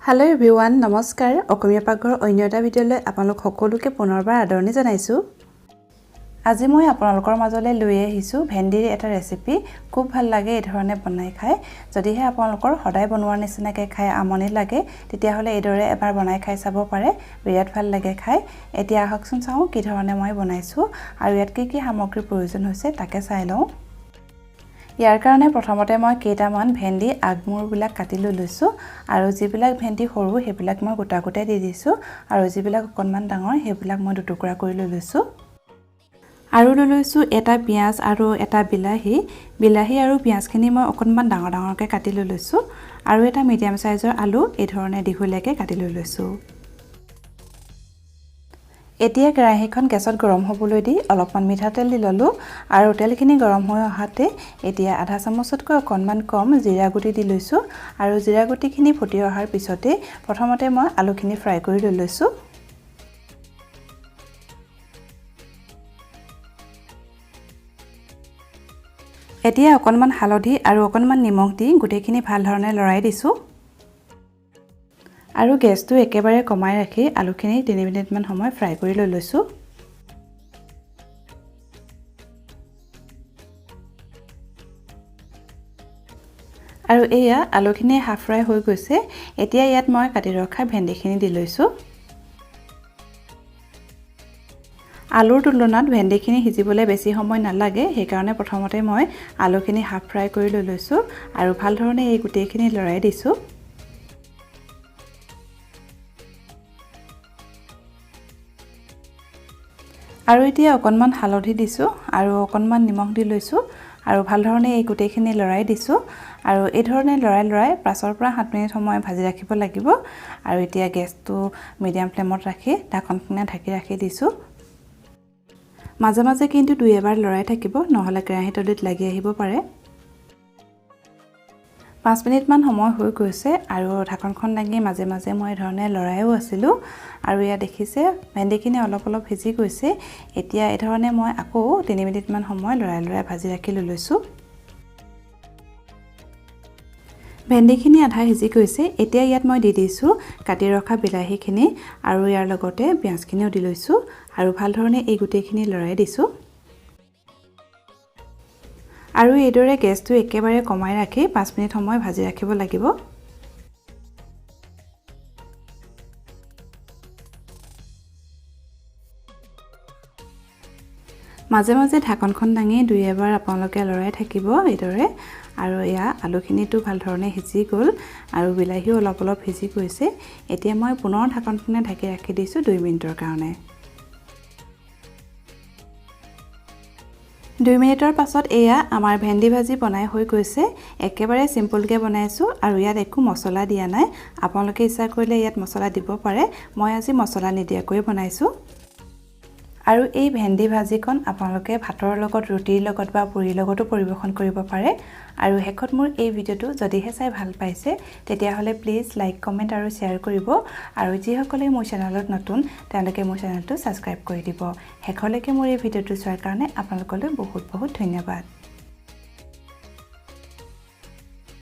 Hello everyone, নমস্কাৰ অসমীয়া পাকঘৰ অন্য এটা ভিডিঅ'লৈ আপোনালোক সকলোকে পুনৰবাৰ আদৰণি জনাইছো। আজি মই আপোনালোকৰ মাজলৈ লৈ আহিছো ভেন্দিৰ এটা ৰেচিপি। খুব ভাল লাগে এই ধৰণে বনাই খাই। যদিহে আপোনালোকৰ সদায় বনোৱাৰ নিচিনাকৈ খাই আমনি লাগে তেতিয়া হলে এইদৰে এবাৰ বনাই খাই চাব পাৰে। বিৰাট ভাল লাগে খাই। এতিয়া আহকচোন চাও কি ধৰণে মই বনাইছো আৰু ইয়াত কি কি সামগ্ৰীৰ প্ৰয়োজন হৈছে তাকে চাই লওঁ। ইয়াৰ কাৰণে প্ৰথমতে মই কেইটামান ভেন্দি আগমূৰবিলাক কাটি লৈছো আৰু যিবিলাক ভেন্দি সৰু হেবিলাক মই গোটা গোটাই দি দিছো আৰু যিবিলাক অকনমান ডাঙৰ হেবিলাক মই দুটুকুৰা কৰি লৈছো। আৰু লৈছো এটা পিয়াজ আৰু এটা বিলাহী আৰু পিয়াজখিনি মই অকনমান ডাঙৰ ডাঙৰকৈ কাটি লৈছো আৰু এটা মিডিয়াম সাইজৰ আলু এই ধৰণে দীঘলীয়াকৈ কাটি লৈছো। এতিয়া কেৰাহীখন গেছত গৰম হ'বলৈ দি অলপমান মিঠাতেল দি ললো আৰু তেলখিনি গৰম হৈ অহাতে এতিয়া আধা চামুচতকৈ অকনমান কম জিৰা গুটি দি লৈছো আৰু জিৰা গুটিখিনি ফুটি অহাৰ পিছতে প্ৰথমতে মই আলুখিনি ফ্ৰাই কৰি লৈছো। এতিয়া অকনমান হালধি আৰু অকনমান নিমখ দি গুটিখিনি ভাল ধৰণে লৰাই দিছো। আৰু গেছটো একেবাৰে কমাই ৰাখি আলুখিনি 3 মিনিট মান সময় ফ্ৰাই কৰি লৈছো। আৰু এয়া আলুখিনি হাফ ফ্ৰাই হৈ গৈছে। এতিয়া ইয়াত মই কাটি ৰখা ভেন্দিখিনি দি লৈছো। আলুৰ তুলনাত ভেন্দিখিনি সিজিবলৈ বেছি সময় নালাগে, সেইকাৰণে প্ৰথমতে মই আলুখিনি হাফ ফ্ৰাই কৰি লৈছো আৰু ভাল ধৰণে এই গুটিখিনি লৰাই দিছো। আৰু এতিয়া অকনমান হালধি দিছো আৰু অকনমান নিমখ দি লৈছো আৰু ভাল ধৰণে এই গুটিখিনি লৰাই দিছো আৰু এই ধৰণে লৰাই 5 পৰা 7 মিনিট সময় ভাজি ৰাখিব লাগিব। আৰু এতিয়া গেছটো মিডিয়াম ফ্লেমত ৰাখি ঢাকনখনে ঢাকি ৰাখি দিছো। মাজে মাজে কিন্তু দুই এবাৰ লৰাই থাকিব, নহলে কেৰাহী তলিত লাগি আহিব পাৰে। 5 মিনিট মান সময় হৈ গৈছে আৰু ঢাকনখন দাঙি মাজে মাজে মই ধৰণে লৰাইও আছিলো আৰু ইয়া দেখিছে ভেন্দিখিনি অলপ ভিজি গৈছে। এতিয়া এই ধৰণে মই আকৌ 3 মিনিট মান সময় লৰাই ভাজি ৰাখি লৈছো। ভেন্দিখিনি আধা সিজি গৈছে। এতিয়া ইয়াত মই দি দিছো কাটি ৰখা বিলাহীখিনি আৰু ইয়াৰ লগতে পিয়াজখিনিও দি লৈছো আৰু ভাল ধৰণে এই গুটিখিনি লৰাই দিছো। আৰু এইদৰে গেছটো একেবাৰে কমাই ৰাখি 5 মিনিট সময় ভাজি ৰাখিব লাগিব। মাজে মাজে ঢাকনখন দাঙি দুই এবাৰ আপোনালোকে লৰাই থাকিব এইদৰে। আৰু এয়া আলুখিনিটো ভাল ধৰণে সিজি গ'ল আৰু বিলাহীও অলপ সিজি গৈছে। এতিয়া মই পুনৰ ঢাকনখনে ঢাকি ৰাখি দিছো 2 মিনিটৰ কাৰণে। 2 মিনিটৰ পাছত এয়া আমাৰ ভেন্দি ভাজি বনাই হৈ গৈছে। একেবাৰে সিম্পলকৈ বনাইছো আৰু ইয়াত একো মছলা দিয়া নাই। আপোনালোকে ইচ্ছা কৰিলে ইয়াত মছলা দিব পাৰে। মই আজি মছলা নিদিয়াকৈ বনাইছো। আৰু এই ভেন্দি ভাজিখন আপোনালোকে ভাতৰ লগত, ৰুটিৰ লগত বা পুৰিৰ লগতো পৰিবেশন কৰিব পাৰে। আৰু শেষত মোৰ এই ভিডিঅ'টো যদিহে চাই ভাল পাইছে তেতিয়াহলে প্লিজ লাইক, কমেন্ট আৰু শ্বেয়াৰ কৰিব। আৰু যিসকলে মোৰ চেনেলত নতুন তেওঁলোকে মোৰ চেনেলটো সাবস্ক্ৰাইব কৰি দিব। শেষলৈকে মোৰ এই ভিডিঅ'টো চোৱাৰ কাৰণে আপোনালোকলৈ বহুত বহুত ধন্যবাদ।